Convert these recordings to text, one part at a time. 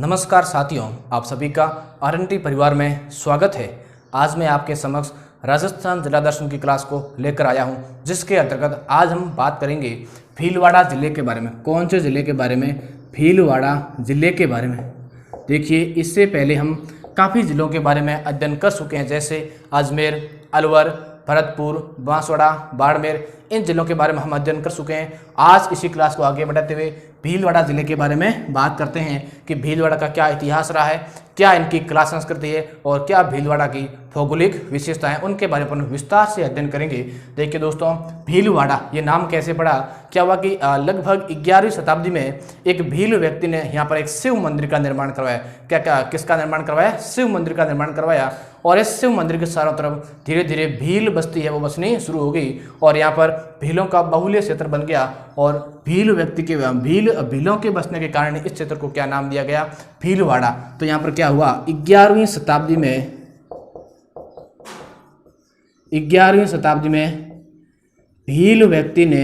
नमस्कार साथियों, आप सभी का आरएनटी परिवार में स्वागत है। आज मैं आपके समक्ष राजस्थान जिला दर्शन की क्लास को लेकर आया हूं, जिसके अंतर्गत आज हम बात करेंगे भीलवाड़ा जिले के बारे में। कौन से जिले के बारे में? भीलवाड़ा जिले के बारे में। देखिए, इससे पहले हम काफ़ी जिलों के बारे में अध्ययन कर चुके हैं, जैसे अजमेर, अलवर, भरतपुर, बांसवाड़ा, बाड़मेर। इन जिलों के बारे में हम अध्ययन कर चुके हैं। आज इसी क्लास को आगे बढ़ाते हुए भीलवाड़ा जिले के बारे में बात करते हैं कि भीलवाड़ा का क्या इतिहास रहा है, क्या इनकी कला संस्कृति है और क्या भीलवाड़ा की भौगोलिक विशेषताएं, उनके बारे में विस्तार से अध्ययन करेंगे। देखिए दोस्तों, भीलवाड़ा ये नाम कैसे पड़ा? क्या हुआ कि लगभग 11वीं शताब्दी में एक भील व्यक्ति ने यहाँ पर एक शिव मंदिर का निर्माण करवाया। किसका निर्माण करवाया? शिव मंदिर का निर्माण करवाया। और इस शिव मंदिर के चारों तरफ धीरे धीरे भील बस्ती है वो बसनी शुरू हो गई और यहाँ पर भीलों का बहुल्य क्षेत्र बन गया। और भीलों के बसने के कारण इस क्षेत्र को क्या नाम दिया गया? भीलवाड़ा। तो यहाँ पर क्या हुआ? 11वीं शताब्दी में भील व्यक्ति ने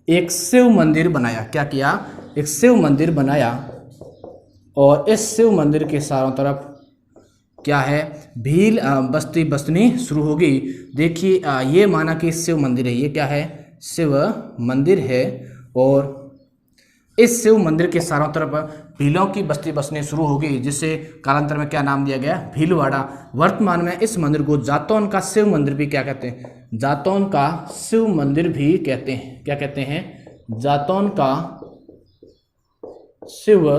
एक शिव मंदिर बनाया। क्या किया? एक शिव मंदिर बनाया और इस शिव मंदिर के चारों तरफ क्या है? भील बस्ती बसनी शुरू हो गई। देखिए, ये माना कि शिव मंदिर है। ये क्या है? शिव मंदिर है। और इस शिव मंदिर के चारों तरफ भीलों की बस्ती बसनी शुरू हो गई, जिससे कालांतर में क्या नाम दिया गया? भीलवाड़ा। वर्तमान में इस मंदिर को जातौन का शिव मंदिर भी क्या कहते हैं? जातौन का शिव मंदिर भी कहते हैं। क्या कहते हैं? जातौन का शिव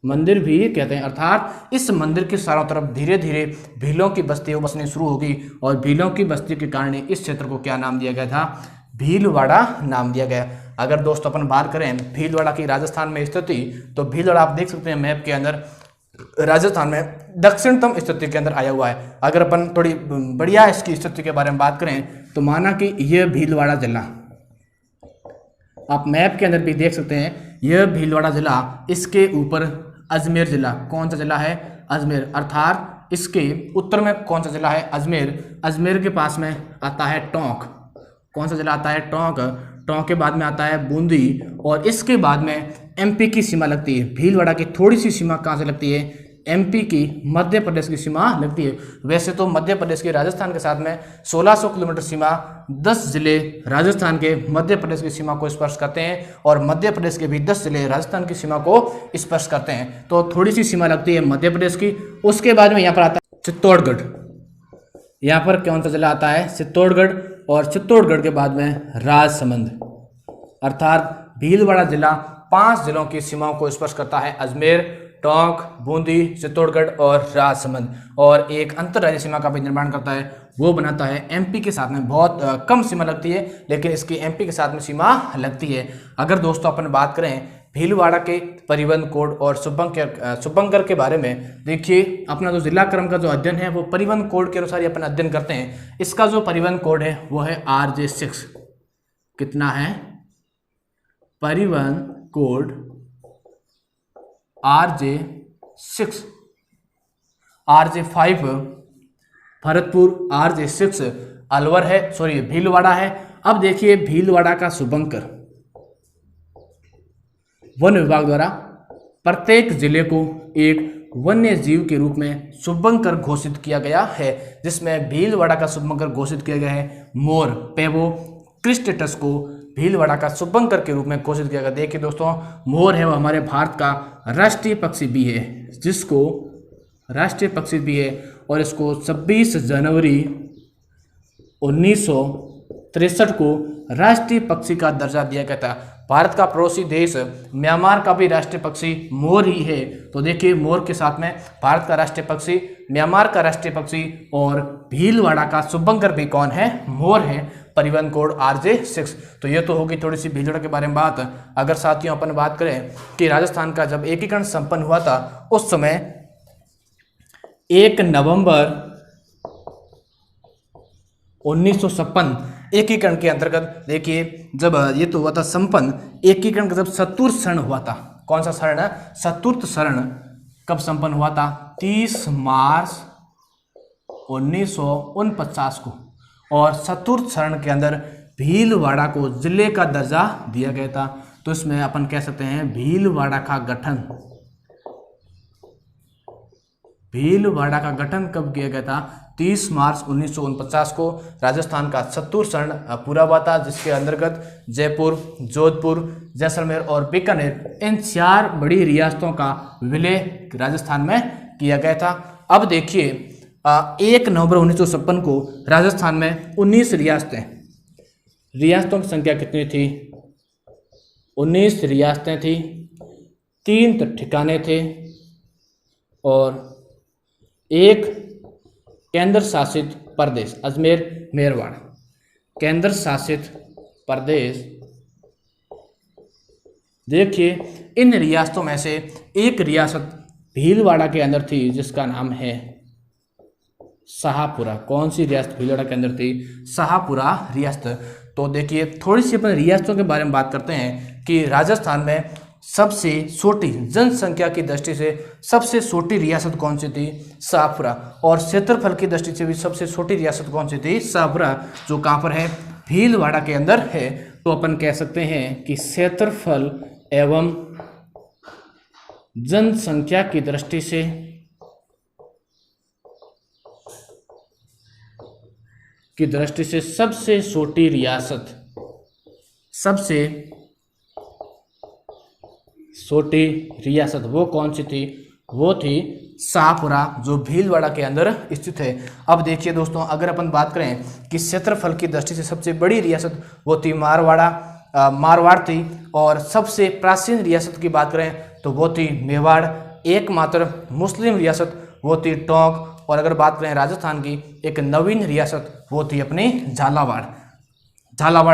मंदिर भी कहते हैं। अर्थात इस मंदिर के चारों तरफ धीरे धीरे भीलों की बस्ती बसनी शुरू हो गई और भीलों की बस्ती के कारण इस क्षेत्र को क्या नाम दिया गया था? भीलवाड़ा नाम दिया गया। अगर दोस्तों अपन बात करें भीलवाड़ा की राजस्थान में स्थिति, तो भीलवाड़ा आप देख सकते हैं मैप के अंदर राजस्थान में दक्षिणतम स्थिति के अंदर आया हुआ है। अगर अपन थोड़ी बढ़िया इसकी स्थिति के बारे में बात करें तो माना कि यह भीलवाड़ा जिला आप मैप के अंदर भी देख सकते हैं। यह भीलवाड़ा जिला, इसके ऊपर अजमेर जिला। कौन सा जिला है? अजमेर। अर्थात इसके उत्तर में कौन सा जिला है? अजमेर। अजमेर के पास में आता है टोंक। कौन सा जिला आता है? टोंक। टोंक के बाद में आता है बूंदी और इसके बाद में एमपी की सीमा लगती है। भीलवाड़ा की थोड़ी सी सीमा कहाँ से लगती है? एमपी की, मध्य प्रदेश की सीमा लगती है। वैसे तो मध्य प्रदेश की राजस्थान के साथ में 1600 किलोमीटर सीमा, 10 जिले राजस्थान के मध्य प्रदेश की सीमा को स्पर्श करते हैं और मध्य प्रदेश के भी 10 जिले राजस्थान की सीमा को स्पर्श करते हैं। तो थोड़ी सी सीमा लगती है मध्य प्रदेश की। उसके बाद में यहाँ पर आता है चित्तौड़गढ़। यहाँ पर कौन सा जिला आता है? चित्तौड़गढ़। और चित्तौड़गढ़ के बाद में राजसमंद। अर्थात भीलवाड़ा जिला 5 जिलों की सीमाओं को स्पर्श करता है। अजमेर, टोंक, बूंदी, चित्तौड़गढ़ और राजसमंद। और एक अंतर्राज्यीय सीमा का भी निर्माण करता है, वो बनाता है एमपी के साथ में। बहुत कम सीमा लगती है, लेकिन इसकी एमपी के साथ में सीमा लगती है। अगर दोस्तों अपन बात करें भीलवाड़ा के परिवहन कोड और शुभंकर के बारे में, देखिए अपना जो जिला क्रम का जो अध्ययन है वो परिवहन कोड के अनुसार ही अपन अध्ययन करते हैं। इसका जो परिवहन कोड है वो है RJ6। कितना है? परिवहन code RJ6। RJ5 Bharatpur, RJ6 Alwar है, भीलवाड़ा है। अब देखिए भीलवाड़ा का शुभंकर, वन विभाग द्वारा प्रत्येक जिले को एक वन्य जीव के रूप में शुभंकर घोषित किया गया है, जिसमें भीलवाड़ा का शुभंकर घोषित किया गया है मोर, पेवो क्रिस्टेटस को भीलवाड़ा का शुभंकर के रूप में घोषित किया गया। देखिए दोस्तों, मोर है वो हमारे भारत का राष्ट्रीय पक्षी भी है, जिसको राष्ट्रीय पक्षी भी है और इसको 26 जनवरी 1963 को राष्ट्रीय पक्षी का दर्जा दिया गया था। भारत का पड़ोसी देश म्यांमार का भी राष्ट्रीय पक्षी मोर ही है। तो देखिए, मोर के साथ में भारत का राष्ट्रीय पक्षी, म्यांमार का राष्ट्रीय पक्षी और भीलवाड़ा का शुभंकर भी कौन है? मोर है। परिवहन कोड RJ6। तो ये तो होगी थोड़ी सी भीलवाड़ा के बारे में बात। अगर साथियों अपन बात करें कि राजस्थान का जब एकीकरण संपन्न हुआ था, उस समय 1 नवंबर 1956 एकीकरण के अंतर्गत, देखिए जब ये तो हुआ था संपन्न, एकीकरण का जब चतुर्थ शरण हुआ था। कौन सा शरण है? चतुर्थ शरण कब संपन्न हुआ था? 30 मार्च 1949 को। और चतुर्थ शरण के अंदर भीलवाड़ा को जिले का दर्जा दिया गया था। तो इसमें अपन कह सकते हैं भीलवाड़ा का गठन। भीलवाड़ा का गठन कब किया गया था? 30 मार्च 1949 को राजस्थान का छत्तीसगढ़ पूरा हुआ था, जिसके अंतर्गत जयपुर, जोधपुर, जैसलमेर और बीकानेर इन 4 बड़ी रियासतों का विलय राजस्थान में किया गया था। अब देखिए 1 नवंबर 1956 को राजस्थान में 19 रियासतों की संख्या कितनी थी? 19 रियासतें थी, 3 ठिकाने थे और 1 केंद्र शासित प्रदेश अजमेर मेरवाड़। केंद्र शासित प्रदेश। देखिए इन रियासतों में से एक रियासत भीलवाड़ा के अंदर थी, जिसका नाम है शाहपुरा। कौन सी रियासत भीलवाड़ा के अंदर थी? शाहपुरा रियासत। तो देखिए थोड़ी सी अपन रियासतों के बारे में बात करते हैं कि राजस्थान में सबसे छोटी जनसंख्या की दृष्टि से सबसे छोटी रियासत कौन सी थी? शाहपुरा। और क्षेत्रफल की दृष्टि से भी सबसे छोटी रियासत कौन सी थी? शाहपुरा, जो कहाँ पर है? भीलवाड़ा के अंदर है। तो अपन कह सकते हैं कि क्षेत्रफल एवं जनसंख्या की दृष्टि से सबसे छोटी रियासत, सबसे छोटी रियासत वो कौन सी थी? वो थी शाहपुरा, जो भीलवाड़ा के अंदर स्थित है। अब देखिए दोस्तों, अगर अपन बात करें कि क्षेत्रफल की दृष्टि से सबसे बड़ी रियासत वो थी मारवाड़ थी, और सबसे प्राचीन रियासत की बात करें तो वो थी मेवाड़। एकमात्र मुस्लिम रियासत वो थी टोंक। और अगर बात करें राजस्थान की एक नवीन रियासत वो थी अपनी झालावाड़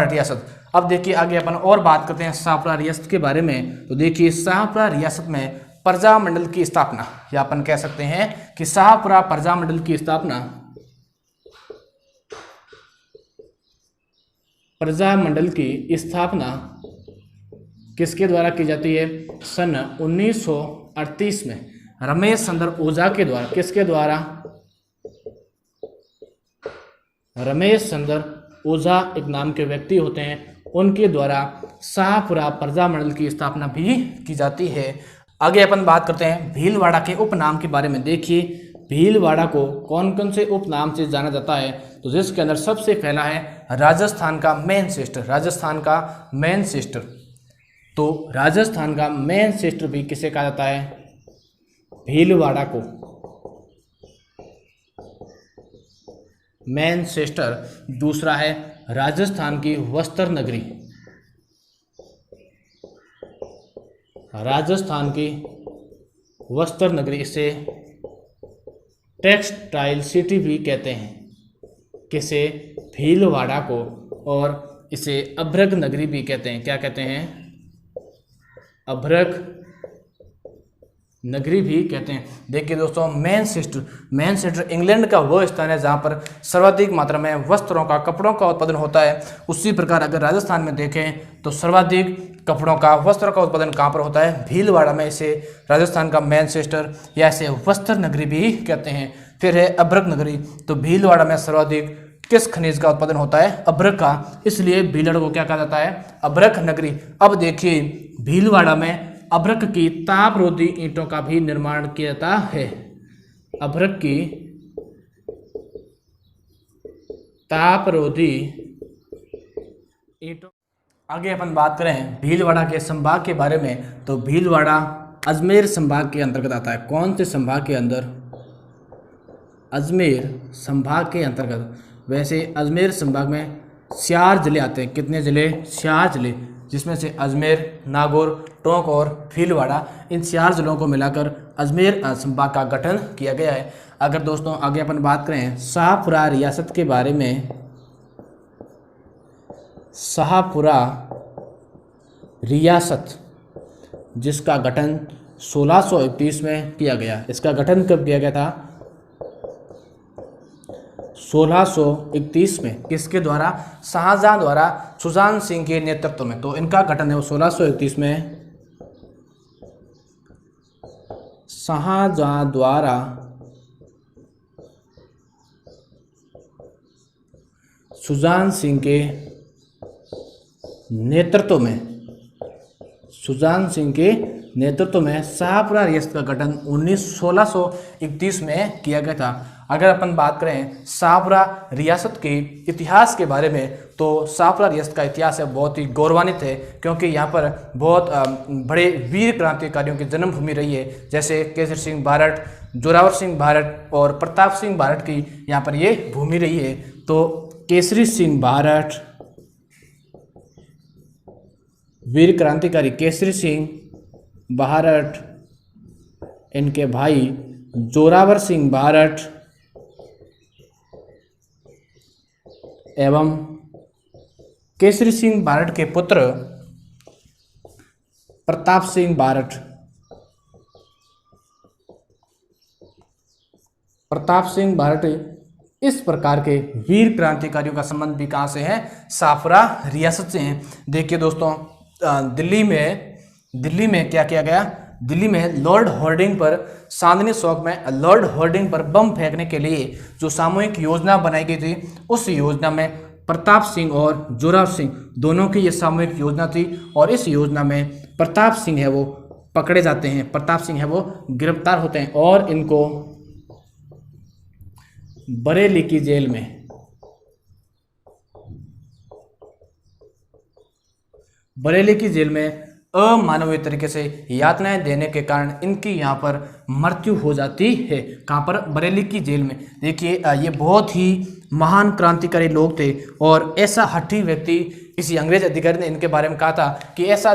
रियासत। अब देखिए आगे अपन और बात करते हैं शाहपुरा रियासत के बारे में। तो देखिए शाहपुरा रियासत में प्रजामंडल की स्थापना, या अपन कह सकते हैं कि शाहपुरा प्रजामंडल की स्थापना, प्रजामंडल की स्थापना किसके द्वारा की जाती है? सन 1938 में रमेश चंद्र ओझा के द्वारा। किसके द्वारा? रमेश चंद्र ओझा एक नाम के व्यक्ति होते हैं, उनके द्वारा शाहपुरा प्रजामंडल की स्थापना भी की जाती है। आगे अपन बात करते हैं भीलवाड़ा के उपनाम के बारे में। देखिए भीलवाड़ा को कौन कौन से उपनाम से जाना जाता है? तो जिसके अंदर सबसे पहला है राजस्थान का मैनचेस्टर। राजस्थान का मैनचेस्टर। तो राजस्थान का मैनचेस्टर भी किसे कहा जाता है? भीलवाड़ा को मैनचेस्टर। दूसरा है राजस्थान की वस्त्र नगरी। राजस्थान की वस्त्र नगरी, इसे टेक्सटाइल सिटी भी कहते हैं। किसे? भीलवाड़ा को। और इसे अभ्रक नगरी भी कहते हैं। क्या कहते हैं? अभ्रक नगरी भी कहते हैं। देखिए दोस्तों मैनचेस्टर इंग्लैंड का वो स्थान है जहाँ पर सर्वाधिक मात्रा में वस्त्रों का, कपड़ों का उत्पादन होता है। उसी प्रकार अगर राजस्थान में देखें तो सर्वाधिक कपड़ों का, वस्त्रों का उत्पादन कहाँ पर होता है? भीलवाड़ा में। इसे राजस्थान का मैनचेस्टर या इसे वस्त्र नगरी भी कहते हैं। फिर है अभ्रक नगरी। तो भीलवाड़ा में सर्वाधिक किस खनिज का उत्पादन होता है? अभ्रक का, इसलिए भीलवाड़ा को क्या कहा जाता है? अभ्रक नगरी। अब देखिए भीलवाड़ा में अभ्रक की तापरोधी ईंटों का भी निर्माण किया जाता है। अभ्रक की तापरोधी ईंटों। आगे अपन बात करें भीलवाड़ा के संभाग के बारे में। तो भीलवाड़ा अजमेर संभाग के अंतर्गत आता है। कौन से संभाग के अंदर? अजमेर संभाग के अंतर्गत। वैसे अजमेर संभाग में 4 जिले आते हैं। कितने जिले? 4 जिले, जिसमें से अजमेर, नागौर, टोंक और भीलवाड़ा, इन 4 जिलों को मिलाकर अजमेर संभाग का गठन किया गया है। अगर दोस्तों आगे अपन बात करें शाहपुरा रियासत के बारे में। शाहपुरा रियासत जिसका गठन 1631 में किया गया। इसका गठन कब किया गया था? 1631 में। किसके द्वारा? शाहजहां द्वारा, सुजान सिंह के नेतृत्व में। तो इनका गठन है वो 1631 में शाहजहां द्वारा सुजान सिंह के नेतृत्व में सुजान सिंह के नेतृत्व में शाहपुरा रियासत का गठन 1631 में किया गया था। अगर अपन बात करें शाहपुरा रियासत के इतिहास के बारे में, तो शाहपुरा रियासत का इतिहास है बहुत ही गौरवान्वित है, क्योंकि यहाँ पर बहुत बड़े वीर क्रांतिकारियों की जन्मभूमि रही है, जैसे केसरी सिंह भारत, जोरावर सिंह भारत और प्रताप सिंह भारत की यहाँ पर ये भूमि रही है। तो केसरी सिंह भारत, वीर क्रांतिकारी केसरी सिंह भारत, इनके भाई जोरावर सिंह भारत एवं केसरी सिंह भारत के पुत्र प्रताप सिंह भारत। प्रताप सिंह भारत इस प्रकार के वीर क्रांतिकारियों का संबंध भी कहाँ से है? शाहपुरा रियासत से है। देखिए दोस्तों, दिल्ली में क्या किया गया? दिल्ली में लॉर्ड हॉर्डिंग पर चांदनी चौक में लॉर्ड हॉर्डिंग पर बम फेंकने के लिए जो सामूहिक योजना बनाई गई थी, उस योजना में प्रताप सिंह और जोरावर सिंह दोनों की ये सामूहिक योजना थी, और इस योजना में प्रताप सिंह है वो पकड़े जाते हैं, प्रताप सिंह है वो गिरफ्तार होते हैं और इनको बरेली की जेल में अमानवीय तरीके से यातनाएं देने के कारण इनकी यहाँ पर मृत्यु हो जाती है। कहाँ पर? बरेली की जेल में। देखिए, ये बहुत ही महान क्रांतिकारी लोग थे, और ऐसा हठी व्यक्ति किसी अंग्रेज अधिकारी ने इनके बारे में कहा था कि ऐसा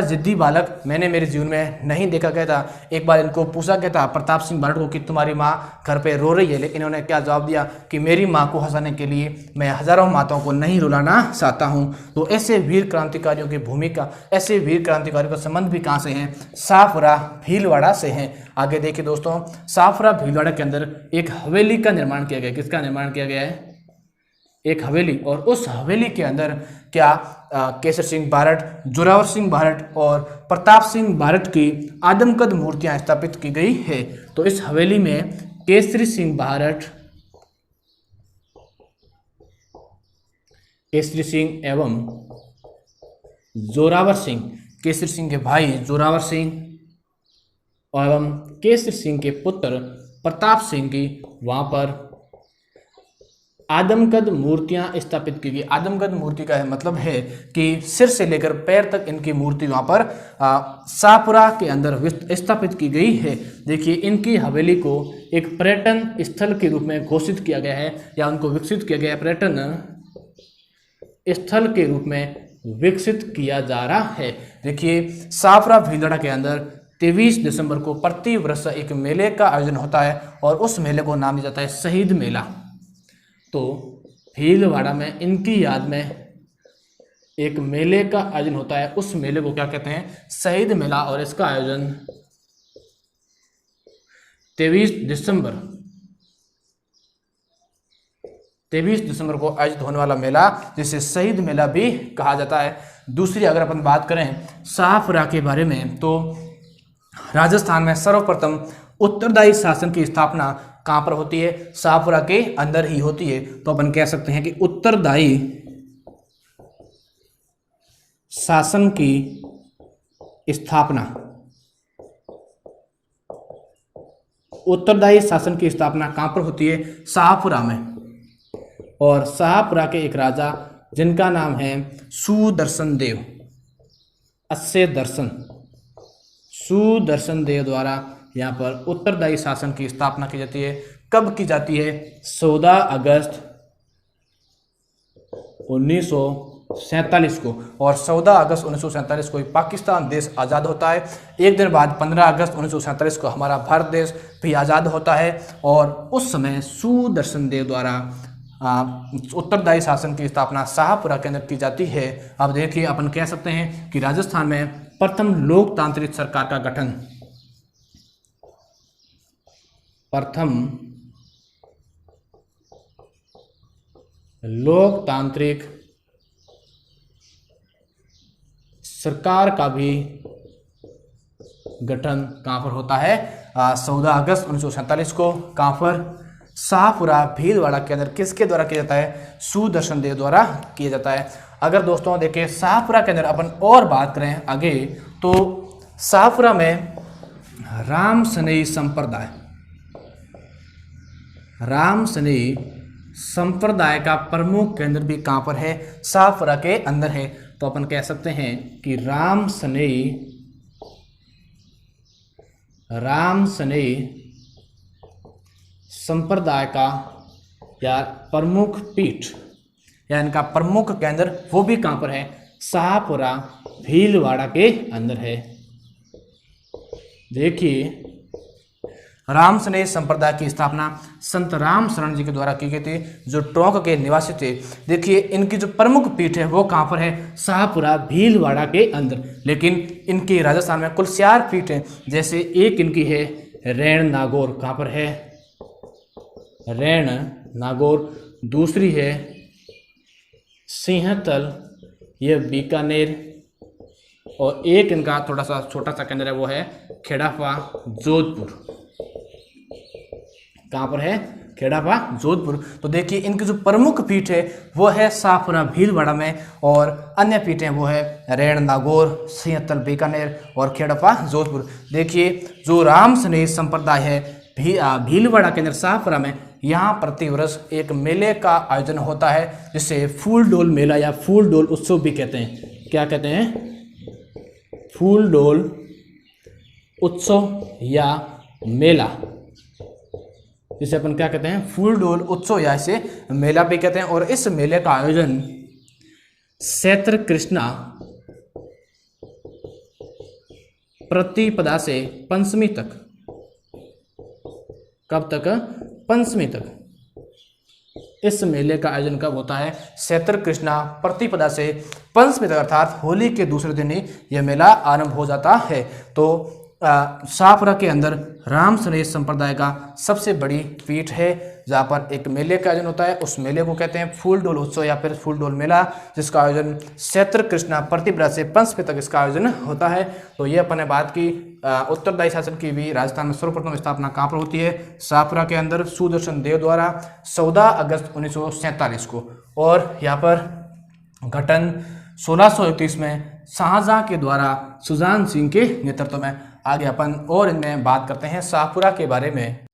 जिद्दी बालक मैंने मेरे जीवन में नहीं देखा गया था। एक बार इनको पूछा गया था प्रताप सिंह भारत को कि तुम्हारी माँ घर पे रो रही है, लेकिन इन्होंने क्या जवाब दिया कि मेरी माँ को हंसाने के लिए मैं हजारों माताओं को नहीं रुलाना चाहता हूँ। तो ऐसे वीर क्रांतिकारियों की भूमिका, ऐसे वीर क्रांतिकारियों का संबंध भी कहाँ से है? शाहपुरा भीलवाड़ा से है। आगे देखिए दोस्तों, शाहपुरा भीलवाड़ा के अंदर एक हवेली का निर्माण किया गया। किसका निर्माण किया गया है? एक हवेली। और उस हवेली के अंदर क्या केसर सिंह भारत, जोरावर सिंह भारत और प्रताप सिंह भारत की आदमकद मूर्तियां स्थापित की गई है। तो इस हवेली में केसरी सिंह भारत, केसरी सिंह एवं जोरावर सिंह, केसरी सिंह के भाई जोरावर सिंह एवं केसरी सिंह के पुत्र प्रताप सिंह की वहां पर आदमकद मूर्तियां स्थापित की गई। आदमकद मूर्ति का मतलब है कि सिर से लेकर पैर तक इनकी मूर्ति वहां पर शाहपुरा के अंदर स्थापित की गई है। देखिए, इनकी हवेली को एक पर्यटन स्थल के रूप में घोषित किया गया है, या उनको विकसित किया गया है, पर्यटन स्थल के रूप में विकसित किया जा रहा है। देखिए, शाहपुरा भीलवाड़ा के अंदर 23 दिसंबर को प्रति वर्ष एक मेले का आयोजन होता है, और उस मेले को नाम दिया जाता है शहीद मेला। तो भीलवाड़ा में इनकी याद में एक मेले का आयोजन होता है, उस मेले को क्या कहते हैं? शहीद मेला। और इसका आयोजन 23 दिसंबर को आयोजित होने वाला मेला, जिसे शहीद मेला भी कहा जाता है। दूसरी अगर अपन बात करें शाहपुरा के बारे में, तो राजस्थान में सर्वप्रथम उत्तरदायी शासन की स्थापना कहाँ पर होती है? शाहपुरा के अंदर ही होती है। तो अपन कह सकते हैं कि उत्तरदायी शासन की स्थापना, उत्तरदायी शासन की स्थापना कहाँ पर होती है? शाहपुरा में। और शाहपुरा के एक राजा जिनका नाम है सुदर्शन देव, सुदर्शन देव द्वारा यहाँ पर उत्तरदायी शासन की स्थापना की जाती है। कब की जाती है? 14 अगस्त 1947 को। और 14 अगस्त 1947 को पाकिस्तान देश आज़ाद होता है। एक दिन बाद 15 अगस्त 1947 को हमारा भारत देश भी आज़ाद होता है। और उस समय सुदर्शन देव द्वारा उत्तरदायी शासन की स्थापना शाहपुरा के अंदर की जाती है। अब देखिए, अपन कह सकते हैं कि राजस्थान में प्रथम लोकतांत्रिक सरकार का गठन, प्रथम लोकतांत्रिक सरकार का भी गठन कहाँ पर होता है? 14 अगस्त 1947 को। कहाँ पर? शाहपुरा भीलवाड़ा के अंदर। किसके द्वारा किया जाता है? सुदर्शन देव द्वारा किया जाता है। अगर दोस्तों देखिए शाहपुरा के अंदर अपन और बात करें आगे, तो शाहपुरा में राम सनेही संप्रदाय, राम सनेही संप्रदाय का प्रमुख केंद्र भी कहाँ पर है? शाहपुरा के अंदर है। तो अपन कह सकते हैं कि राम सनेही संप्रदाय का या प्रमुख पीठ या इनका प्रमुख केंद्र वो भी कहाँ पर है? शाहपुरा भीलवाड़ा के अंदर है। देखिए राम सनेही संप्रदाय की स्थापना संत राम शरण जी के द्वारा की गई थी, जो टोंक के निवासी थे। देखिए इनकी जो प्रमुख पीठ है वो कहाँ पर है? शाहपुरा भीलवाड़ा के अंदर। लेकिन इनकी राजस्थान में कुल 4 पीठ हैं, जैसे एक इनकी है रैण नागौर, कहाँ पर है? रैण नागौर। दूसरी है सिंहतल, यह बीकानेर। और एक इनका थोड़ा सा छोटा सा केंद्र है वो है खेड़ापा जोधपुर। कहाँ पर है? खेड़ापा जोधपुर। तो देखिए इनकी जो प्रमुख पीठ है वो है शाहपुरा भीलवाड़ा में, और अन्य पीठें वो है रैण नागौर, सिंहतल बीकानेर और खेड़ापा जोधपुर। देखिए जो राम सनेही संप्रदाय है भीलवाड़ा के अंदर शाहपुरा में, यहाँ प्रतिवर्ष एक मेले का आयोजन होता है, जिसे फूल डोल मेला या फूल डोल उत्सव भी कहते हैं। क्या कहते हैं? फूल डोल उत्सव या मेला, जिसे अपन क्या कहते हैं? फूल डोल उत्सव या इसे मेला भी कहते हैं। और इस मेले का आयोजन चैत्र कृष्णा प्रतिपदा से पंचमी तक, कब तक? पंचमी तक। इस मेले का आयोजन कब होता है? चैत्र कृष्णा प्रतिपदा से पंचमी तक, अर्थात होली के दूसरे दिन ही यह मेला आरंभ हो जाता है। तो शाहपुरा के अंदर राम सनेही संप्रदाय का सबसे बड़ी पीठ है, जहाँ पर एक मेले का आयोजन होता है। उस मेले को कहते हैं फूल डोल उत्सव या फिर फूल डोल मेला, जिसका आयोजन चैत्र कृष्णा प्रतिपदा से पंचमी तक इसका आयोजन होता है। तो ये अपन ने बात की उत्तरदायी शासन की भी राजस्थान में सर्वप्रथम स्थापना कहाँ पर होती है? शाहपुरा के अंदर सुदर्शन देव द्वारा 14 अगस्त 1947 को। और यहाँ पर गठन 1631 में शाहजहां के द्वारा सुजान सिंह के नेतृत्व में। आगे अपन और इनमें बात करते हैं शाहपुरा के बारे में।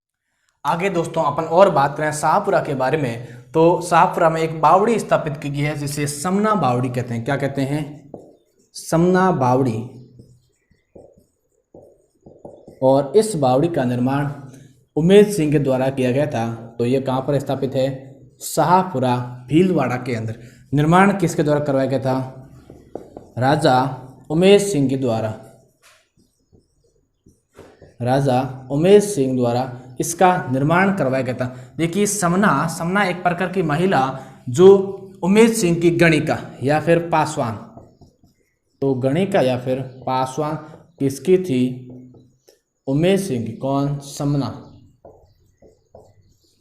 आगे दोस्तों अपन और बात करें शाहपुरा के बारे में, तो शाहपुरा में एक बावड़ी स्थापित की गई है, जिसे समना बावड़ी कहते हैं। क्या कहते हैं? समना बावड़ी। और इस बावड़ी का निर्माण उमेद सिंह के द्वारा किया गया था। तो ये कहाँ पर स्थापित है? शाहपुरा भीलवाड़ा के अंदर। निर्माण किसके द्वारा करवाया गया था? राजा उमेद सिंह के द्वारा। राजा उमेद सिंह द्वारा इसका निर्माण करवाया गया था। देखिए समना एक प्रकार की महिला जो उमेद सिंह की गणिका या फिर पासवान, तो गणिका या फिर पासवान किसकी थी? उमेद सिंह की। कौन?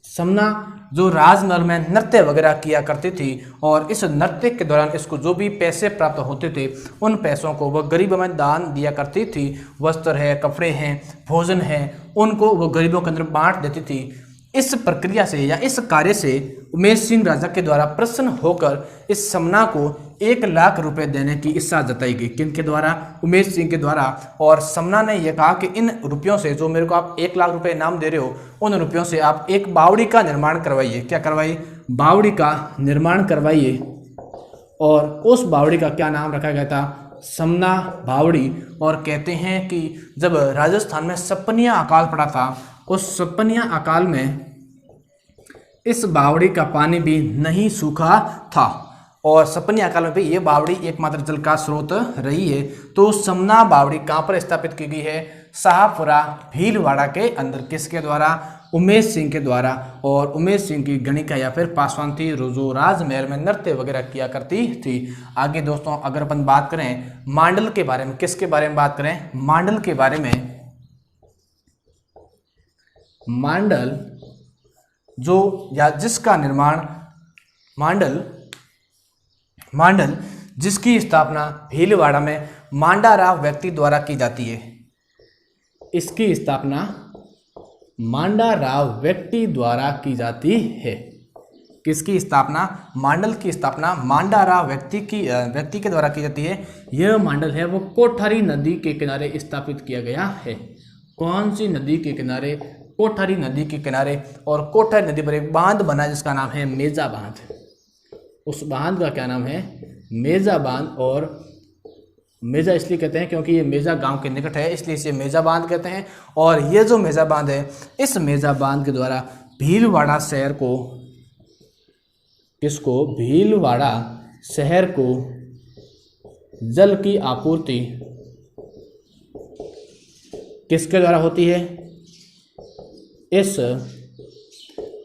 समना जो राजमहल में नृत्य वगैरह किया करती थी, और इस नृत्य के दौरान इसको जो भी पैसे प्राप्त होते थे उन पैसों को वह गरीबों में दान दिया करती थी। वस्त्र है, कपड़े हैं, भोजन है, उनको वो गरीबों के अंदर बांट देती थी। इस प्रक्रिया से या इस कार्य से उमेद सिंह राजा के द्वारा प्रसन्न होकर इस समना को 1 लाख रुपए देने की इच्छा जताई गई। किनके द्वारा? उमेद सिंह के द्वारा। और समना ने यह कहा कि इन रुपयों से, जो मेरे को आप 1 लाख रुपए इनाम दे रहे हो, उन रुपयों से आप एक बावड़ी का निर्माण करवाइए। क्या करवाइए? बावड़ी का निर्माण करवाइए। और उस बावड़ी का क्या नाम रखा गया था? समना बावड़ी। और कहते हैं कि जब राजस्थान में सपनिया अकाल पड़ा था, उस सपनिया अकाल में इस बावड़ी का पानी भी नहीं सूखा था, और सपनिया अकाल में भी ये बावड़ी एकमात्र जल का स्रोत रही है। तो समना बावड़ी कहाँ पर स्थापित की गई है? शाहपुरा भीलवाड़ा के अंदर। किसके द्वारा? उमेद सिंह के द्वारा। और उमेद सिंह की गणिका या फिर पासवान थी, जो राजमहल में नृत्य वगैरह किया करती थी। आगे दोस्तों अगर अपन बात करें मांडल के बारे में, किसके बारे में बात करें? मांडल के बारे में। मांडल जो या जिसका निर्माण मांडल जिसकी स्थापना भीलवाड़ा में मांडाराव व्यक्ति द्वारा की जाती है। इसकी स्थापना मांडाराव व्यक्ति द्वारा की जाती है। किसकी स्थापना? मांडल की स्थापना मांडारा व्यक्ति के द्वारा की जाती है। यह मांडल है वो कोठारी नदी के किनारे स्थापित किया गया है। कौन सी नदी के किनारे? कोठारी नदी के किनारे। और कोठारी नदी पर एक बांध बना है जिसका नाम है मेजा बांध। उस बांध का क्या नाम है? मेजा बांध। और मेजा इसलिए कहते हैं क्योंकि ये मेजा गांव के निकट है, इसलिए इसे मेजा बांध कहते हैं। और ये जो मेजा बांध है, इस मेजा बांध के द्वारा भीलवाड़ा शहर को, किसको? भीलवाड़ा शहर को जल की आपूर्ति किसके द्वारा होती है? इस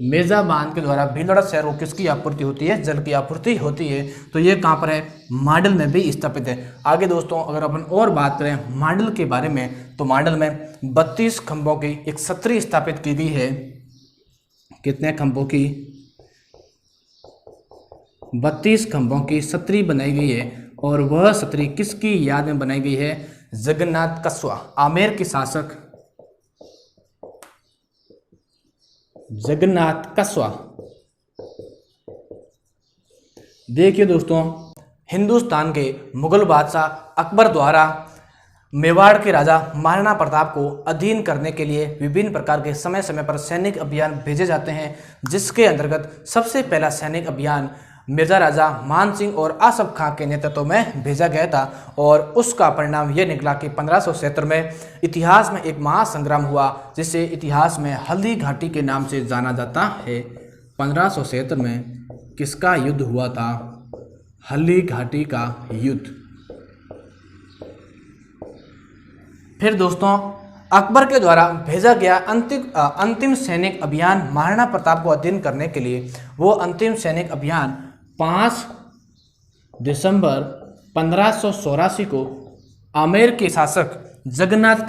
मेजा बांध के द्वारा भीलवाड़ा शहर को किसकी आपूर्ति होती है? जल की आपूर्ति होती है। तो ये कहाँ पर है? मांडल में भी स्थापित है। आगे दोस्तों अगर अपन और बात करें मांडल के बारे में, तो मांडल में 32 खंभों की एक छतरी स्थापित की गई है। कितने खंभों की? 32 खंभों की छतरी बनाई गई है। और वह छतरी किसकी याद में बनाई गई है? जगन्नाथ कस्वा, आमेर के शासक जगन्नाथ कस्वा। देखिए दोस्तों, हिंदुस्तान के मुगल बादशाह अकबर द्वारा मेवाड़ के राजा महाराणा प्रताप को अधीन करने के लिए विभिन्न प्रकार के समय समय पर सैनिक अभियान भेजे जाते हैं, जिसके अंतर्गत सबसे पहला सैनिक अभियान मिर्जा राजा मान सिंह और आसफ खां के नेतृत्व में भेजा गया था। और उसका परिणाम यह निकला कि 1576 में इतिहास में एक महासंग्राम हुआ, जिसे इतिहास में हल्दी घाटी के नाम से जाना जाता है। 1576 में किसका युद्ध हुआ था? हल्दी घाटी का युद्ध। फिर दोस्तों अकबर के द्वारा भेजा गया अंतिम सैनिक अभियान महाराणा प्रताप को अधीन करने के लिए, वो अंतिम सैनिक अभियान 5 दिसंबर 1584 को आमेर के शासक जगन्नाथ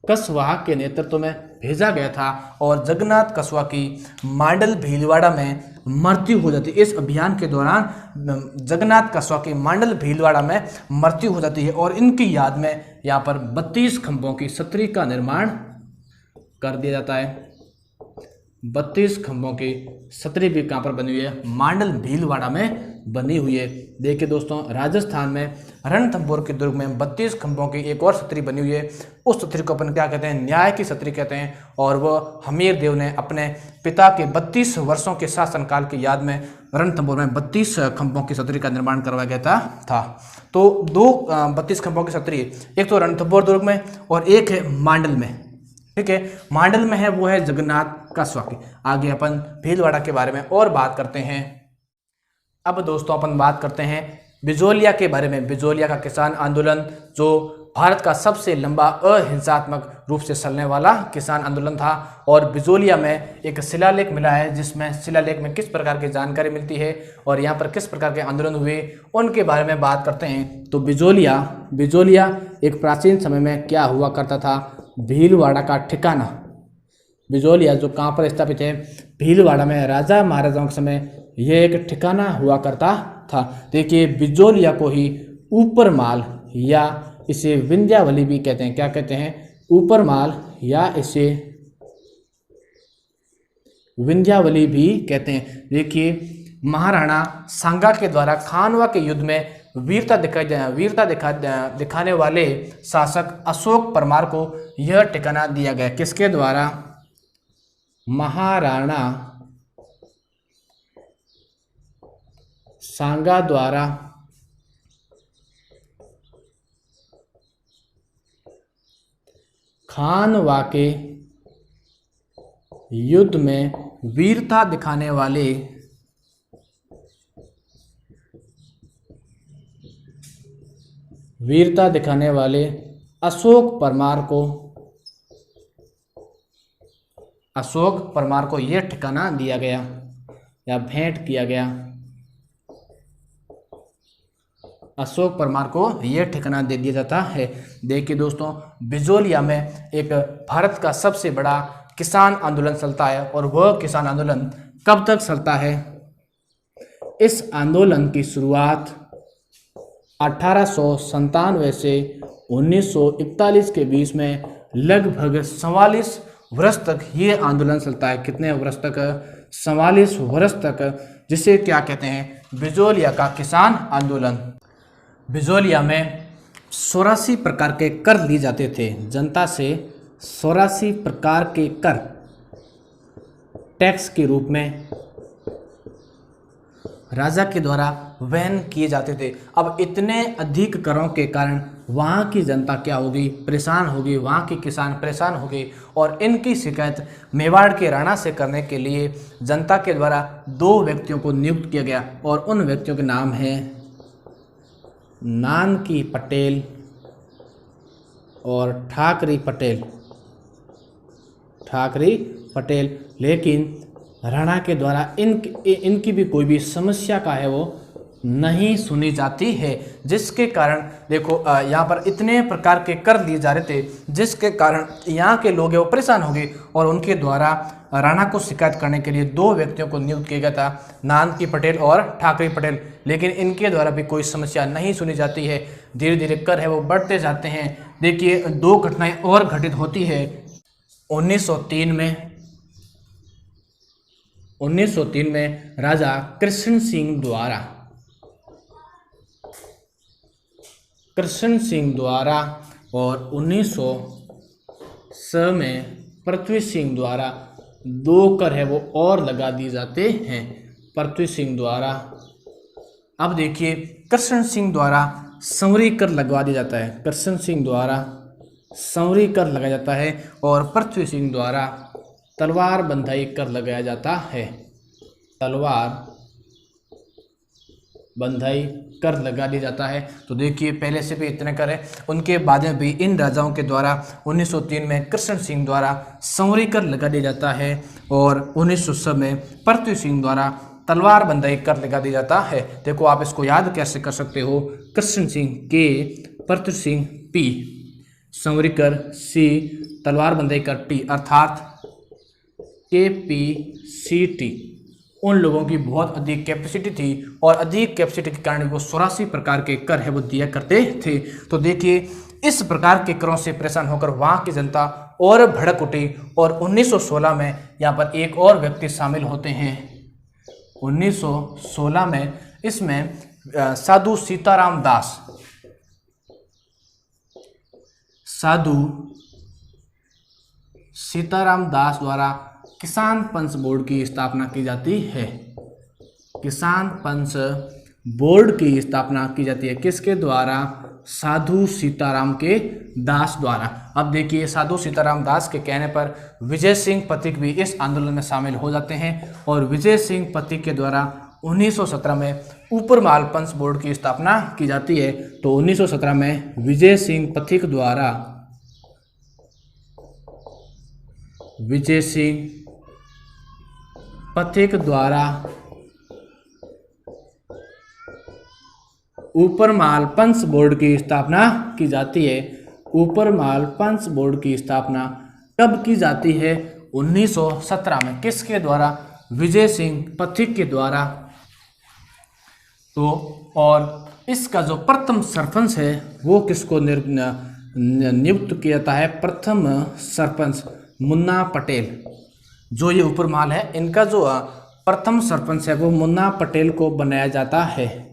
कस्वा के नेतृत्व में भेजा गया था। और जगन्नाथ कस्वा की मांडल भीलवाड़ा में मृत्यु हो जाती है। इस अभियान के दौरान जगन्नाथ कस्वा की मांडल भीलवाड़ा में मृत्यु हो जाती है। और इनकी याद में यहाँ पर 32 खंभों की छतरी का निर्माण कर दिया जाता है। 32 खंभों की छतरी भी कहाँ पर बनी हुई है? मांडल भीलवाड़ा में बनी हुई है। देखिए दोस्तों, राजस्थान में रणथंभौर के दुर्ग में 32 खंभों की एक और छतरी बनी हुई है। उस छतरी को अपन क्या कहते हैं? न्याय की छतरी कहते हैं। और वह हमीर देव ने अपने पिता के 32 वर्षों के शासनकाल की याद में रणथंभौर में 32 खंभों की छतरी का निर्माण करवाया गया था। तो 32 खंभों की छतरी, एक तो रणथंभौर दुर्ग में और एक है मांडल में। ठीक है, मांडल में है वो है जगन्नाथ कस्वा की। आगे अपन भीलवाड़ा के बारे में और बात करते हैं। अब दोस्तों अपन बात करते हैं बिजोलिया के बारे में। बिजोलिया का किसान आंदोलन, जो भारत का सबसे लंबा अहिंसात्मक रूप से चलने वाला किसान आंदोलन था। और बिजोलिया में एक शिलालेख मिला है, जिसमें शिलालेख में किस प्रकार की जानकारी मिलती है और यहाँ पर किस प्रकार के आंदोलन हुए, उनके बारे में बात करते हैं। तो बिजोलिया एक प्राचीन समय में क्या हुआ करता था? भीलवाड़ा का ठिकाना। बिजोलिया जो कहाँ पर स्थापित है? भीलवाड़ा में। राजा महाराजाओं के समय यह एक ठिकाना हुआ करता था। देखिए, बिजोलिया को ही ऊपर माल या इसे विंध्यावली भी कहते हैं। क्या कहते हैं? ऊपर माल या इसे विंध्यावली भी कहते हैं। देखिए, महाराणा सांगा के द्वारा खानवा के युद्ध में वीरता दिखाने वाले शासक अशोक परमार को यह ठिकाना दिया गया। किसके द्वारा? महाराणा सांगा द्वारा खानवा के युद्ध में वीरता दिखाने वाले अशोक परमार को यह ठिकाना दिया गया या भेंट किया गया। अशोक परमार को यह ठिकाना दे दिया जाता है। देखिए दोस्तों, बिजोलिया में एक भारत का सबसे बड़ा किसान आंदोलन चलता है। और वह किसान आंदोलन कब तक चलता है? इस आंदोलन की शुरुआत 1897 से 1941 के बीच में लगभग 44 वर्ष तक ये आंदोलन चलता है। कितने वर्ष तक? 44 वर्ष तक, जिसे क्या कहते हैं? बिजोलिया का किसान आंदोलन। बिजोलिया में 84 प्रकार के कर लिए जाते थे जनता से। 84 प्रकार के कर टैक्स के रूप में राजा के द्वारा वहन किए जाते थे। अब इतने अधिक करों के कारण वहाँ की जनता क्या होगी? परेशान होगी, वहाँ के किसान परेशान हो गए और इनकी शिकायत मेवाड़ के राणा से करने के लिए जनता के द्वारा 2 व्यक्तियों को नियुक्त किया गया और उन व्यक्तियों के नाम हैं नानकी पटेल और ठाकरी पटेल। ठाकरी पटेल। लेकिन राणा के द्वारा इनकी भी कोई भी समस्या का है वो नहीं सुनी जाती है, जिसके कारण देखो यहाँ पर इतने प्रकार के कर लिए जा रहे थे, जिसके कारण यहाँ के लोग हैं वो परेशान हो गए और उनके द्वारा राणा को शिकायत करने के लिए 2 व्यक्तियों को नियुक्त किया गया था, नानकी पटेल और ठाकरी पटेल। लेकिन इनके द्वारा भी कोई समस्या नहीं सुनी जाती है। धीरे धीरे कर है वो बढ़ते जाते हैं। देखिए 2 घटनाएं और घटित होती है 1903 में राजा कृष्ण सिंह द्वारा और 1906 में पृथ्वी सिंह द्वारा 2 कर है वो और लगा दिए जाते हैं, पृथ्वी सिंह द्वारा। अब देखिए कृष्ण सिंह द्वारा संवरी कर लगवा दिया जाता है, कृष्ण सिंह द्वारा संवरी कर लगाया जाता है और पृथ्वी सिंह द्वारा तलवार बंधाई कर लगाया जाता है, तलवार बंधाई कर लगा दिया जाता है। तो देखिए पहले से भी इतने कर है, उनके बाद में भी इन राजाओं के द्वारा 1903 में कृष्ण सिंह द्वारा संवरी कर लगा दिया जाता है और 1906 में पृथ्वी सिंह द्वारा तलवार बंधाई कर लगा दिया जाता है। देखो आप इसको याद कैसे कर सकते हो? कृष्ण सिंह के, पृथ्वी सिंह पी, संवरी कर सी, तलवार बंधाई कर टी, अर्थात KPCT। उन लोगों की बहुत अधिक कैपेसिटी थी और अधिक कैपेसिटी के कारण वो 84 प्रकार के कर है वो दिया करते थे। तो देखिए इस प्रकार के करों से परेशान होकर वहाँ की जनता और भड़क उठी और 1916 में यहाँ पर एक और व्यक्ति शामिल होते हैं। 1916 में इसमें साधु सीताराम दास द्वारा किसान पंच बोर्ड की स्थापना की जाती है। किसान पंच बोर्ड की स्थापना की जाती है किसके द्वारा? साधु सीताराम के दास द्वारा। अब देखिए साधु सीताराम दास के कहने पर विजय सिंह पथिक भी इस आंदोलन में शामिल हो जाते हैं और विजय सिंह पथिक के द्वारा 1917 में ऊपरमाल पंच बोर्ड की स्थापना की जाती है। तो 1917 में विजय सिंह पथिक द्वारा ऊपरमाल पंच बोर्ड की स्थापना की जाती है। ऊपरमाल पंच बोर्ड की स्थापना कब की जाती है? 1917 में। किसके द्वारा? विजय सिंह पथिक के द्वारा। तो और इसका जो प्रथम सरपंच है वो किसको नियुक्त किया जाता है? प्रथम सरपंच मुन्ना पटेल। जो ये ऊपरमाल है इनका जो प्रथम सरपंच है वो मुन्ना पटेल को बनाया जाता है,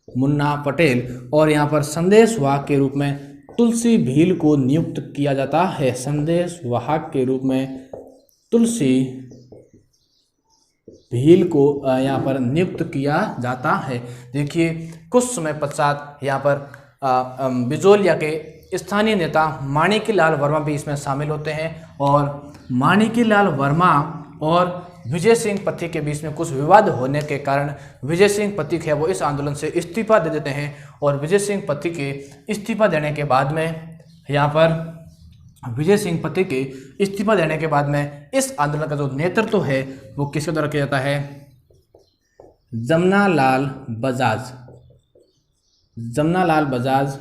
मुन्ना पटेल। और यहाँ पर संदेश वाहक के रूप में तुलसी भील को नियुक्त किया जाता है। संदेश वाहक के रूप में तुलसी भील को यहाँ पर नियुक्त किया जाता है। देखिए कुछ समय पश्चात यहाँ पर बिजोलिया के स्थानीय नेता माणिक्यलाल वर्मा भी इसमें शामिल होते हैं और माणिक्यलाल वर्मा और विजय सिंह पथिक के बीच में कुछ विवाद होने के कारण विजय सिंह पथिक है वो इस आंदोलन से इस्तीफा दे देते हैं और विजय सिंह पथिक के इस्तीफा देने के बाद में यहाँ पर विजय सिंह पथिक के इस्तीफा देने के बाद में इस आंदोलन का जो नेतृत्व है वो किसके द्वारा किया जाता है? जमनालाल बजाज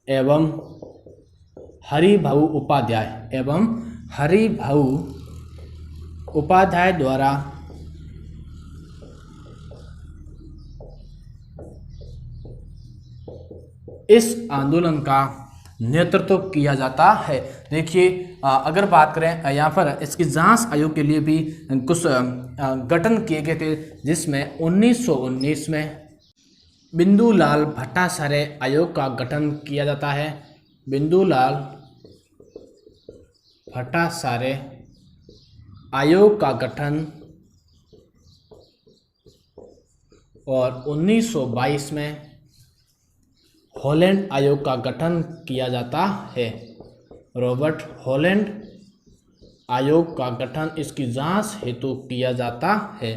एवं हरिभाऊ उपाध्याय द्वारा इस आंदोलन का नेतृत्व किया जाता है। देखिए अगर बात करें यहाँ पर इसकी जांच आयोग के लिए भी कुछ गठन किए गए थे, जिसमें 1919 में बिंदुलाल भट्टाचार्य आयोग का गठन किया जाता है। बिंदुलाल भट्टाचार्य आयोग का गठन, और 1922 में हॉलैंड आयोग का गठन किया जाता है। रॉबर्ट हॉलैंड आयोग का गठन इसकी जांच हेतु किया जाता है।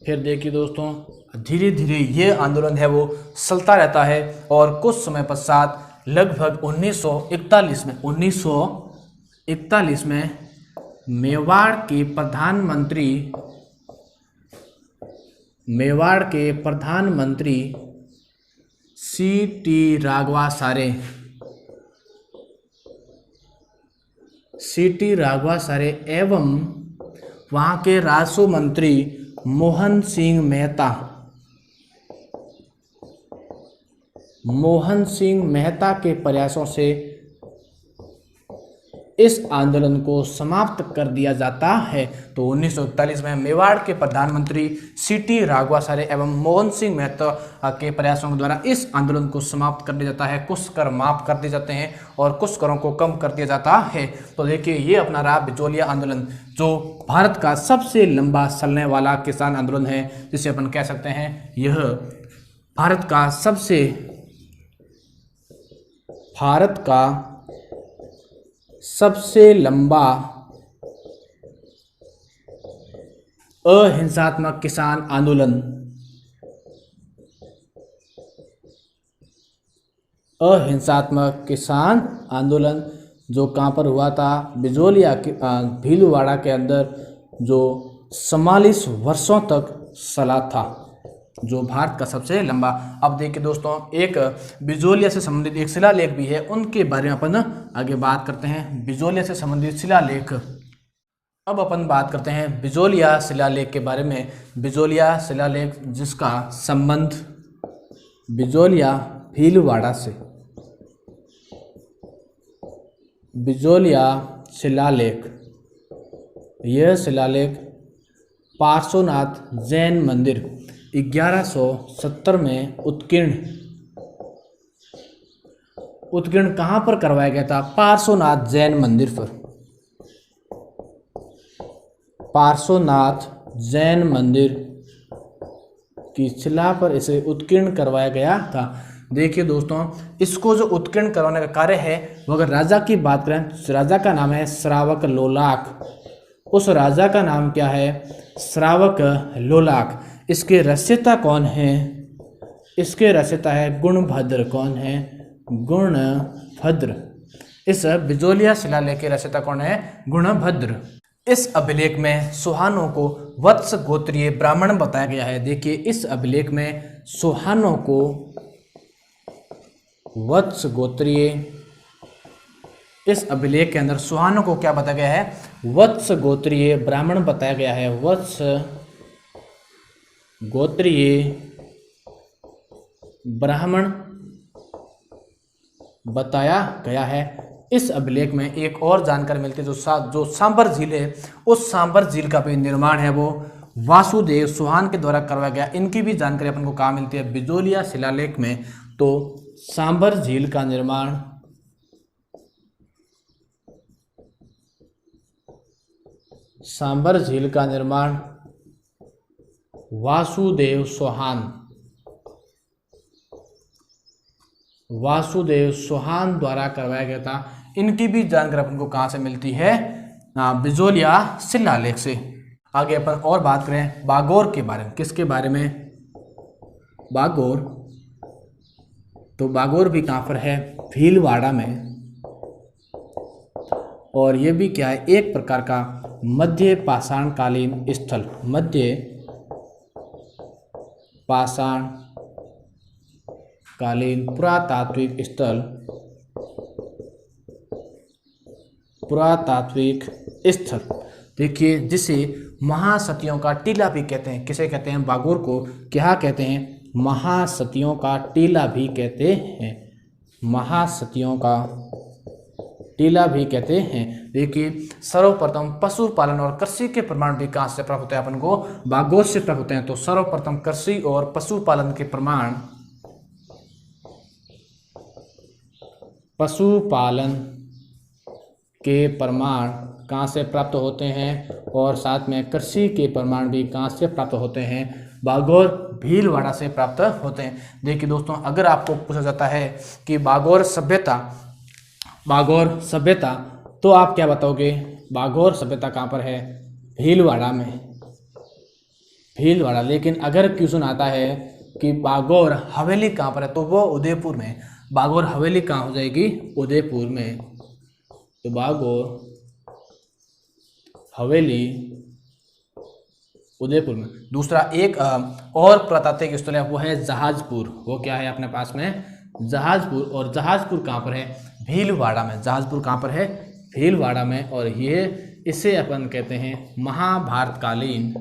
फिर देखिए दोस्तों, धीरे धीरे ये आंदोलन है वो चलता रहता है, और कुछ समय पश्चात लगभग 1941 में मेवाड़ के प्रधानमंत्री सी.टी. राघवाचार्य एवं वहाँ के राजस्व मंत्री मोहन सिंह मेहता के प्रयासों से इस आंदोलन को समाप्त कर दिया जाता है। तो 1941 में मेवाड़ के प्रधानमंत्री सी.टी. राघवाचार्य एवं मोहन सिंह मेहता के प्रयासों के द्वारा इस आंदोलन को समाप्त कर दिया जाता है। कुछ कर माफ कर दिए जाते हैं और कुछ करों को कम कर दिया जाता है। तो देखिए ये अपना रहा बिजोलिया आंदोलन, जो भारत का सबसे लंबा चलने वाला किसान आंदोलन है, जिसे अपन कह सकते हैं यह भारत का सबसे लंबा अहिंसात्मक किसान आंदोलन जो कहाँ पर हुआ था, बिजोलिया के भीलवाड़ा के अंदर, जो 44 वर्षों तक चला था, जो भारत का सबसे लंबा। अब देखिए दोस्तों, एक बिजोलिया से संबंधित एक शिलालेख भी है, उनके बारे में अपन आगे बात करते हैं। बिजोलिया से संबंधित शिलालेख, अब अपन बात करते हैं बिजोलिया शिलालेख के बारे में। बिजोलिया शिलालेख जिसका संबंध बिजोलिया भीलवाड़ा से, बिजोलिया शिलालेख, यह शिलालेख पार्श्वनाथ जैन मंदिर 1170 में उत्कीर्ण कहाँ पर करवाया गया था? पार्श्वनाथ जैन मंदिर पर, पार्श्वनाथ जैन मंदिर की शिला पर इसे उत्कीर्ण करवाया गया था। देखिए दोस्तों, इसको जो उत्कीर्ण करवाने का कार्य है, वो अगर राजा की बात करें, राजा का नाम है श्रावक लोलाक। उस राजा का नाम क्या है? श्रावक लोलाक। इसके रचयिता कौन है? इसके रचयिता है गुणभद्र। कौन है? गुणभद्र। इस बिजोलिया शिलालेख के रचयिता कौन है? गुणभद्र। इस अभिलेख में सुहानों को वत्स गोत्रीय ब्राह्मण बताया गया है। देखिए इस अभिलेख में सुहानों को वत्स गोत्रीय, इस अभिलेख के अंदर सुहानों को क्या बताया गया है? वत्स गोत्रीय ब्राह्मण बताया गया है। वत्स गोत्रीय ब्राह्मण बताया गया है। इस अभिलेख में एक और जानकारी मिलती है, जो सांबर झील है, उस सांबर झील का भी निर्माण है वो वासुदेव सुहान के द्वारा करवाया गया। इनकी भी जानकारी अपन को कहाँ मिलती है? बिजोलिया शिलालेख में। तो सांबर झील का निर्माण वासुदेव सुहान द्वारा करवाया गया था। इनकी भी जानकारी अपन को कहाँ से मिलती है? बिजोलिया शिलालेख से। आगे अपन और बात करें बागोर के बारे में। किसके बारे में? बागोर। तो बागोर भी कहाँ पर है? भीलवाड़ा में। और ये भी क्या है? एक प्रकार का मध्य पाषाणकालीन स्थल, मध्य पाषाणकालीन पुरातात्विक स्थल। देखिए जिसे महासतियों का टीला भी कहते हैं। किसे कहते हैं? बागोर को क्या कहते हैं? महासतियों का टीला भी कहते हैं। महासतियों का टीला भी कहते हैं। देखिए सर्वप्रथम पशुपालन और कृषि के प्रमाण भी कहाँ से प्राप्त होते हैं अपन को, बागोर से प्राप्त होते हैं। तो सर्वप्रथम कृषि और पशुपालन के प्रमाण, पशुपालन के प्रमाण कहाँ से प्राप्त होते हैं और साथ में कृषि के प्रमाण भी कहाँ से प्राप्त होते हैं, बागोर भीलवाड़ा से प्राप्त होते हैं। देखिए दोस्तों, अगर आपको पूछा जाता है कि बागोर सभ्यता तो आप क्या बताओगे, बागोर सभ्यता कहाँ पर है, भीलवाड़ा में, भीलवाड़ा। लेकिन अगर क्वेश्चन आता है कि बागोर हवेली कहाँ पर है, तो वो उदयपुर में। बागोर हवेली कहाँ हो जाएगी, उदयपुर में। तो बागोर हवेली उदयपुर में। दूसरा एक और पुरातात्विक स्थल है, वो है जहाजपुर। वो क्या है अपने पास में, जहाजपुर। और जहाजपुर कहाँ पर है, भीलवाड़ा में। जहाजपुर कहाँ पर है, भीलवाड़ा में। और ये इसे अपन कहते हैं महाभारतकालीन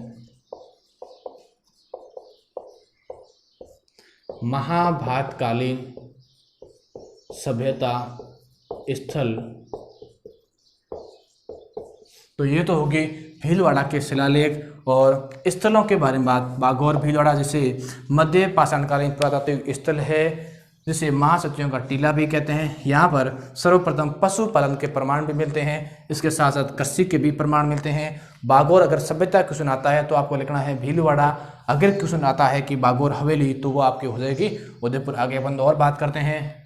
सभ्यता स्थल। तो ये तो होगी भीलवाड़ा के शिलालेख और स्थलों के बारे में बात। बागोर भीलवाड़ा जिसे मध्य पाषाणकालीन पुरातात्विक स्थल है, जिसे महासतियों का टीला भी कहते हैं। यहाँ पर सर्वप्रथम पशुपालन के प्रमाण भी मिलते हैं, इसके साथ साथ कृषि के भी प्रमाण मिलते हैं। बागोर अगर सभ्यता क्वेश्चन आता है तो आपको लिखना है भीलवाड़ा। अगर क्वेश्चन आता है कि बागोर हवेली तो वो आपकी हो जाएगी उदयपुर। आगे अपन और बात करते हैं।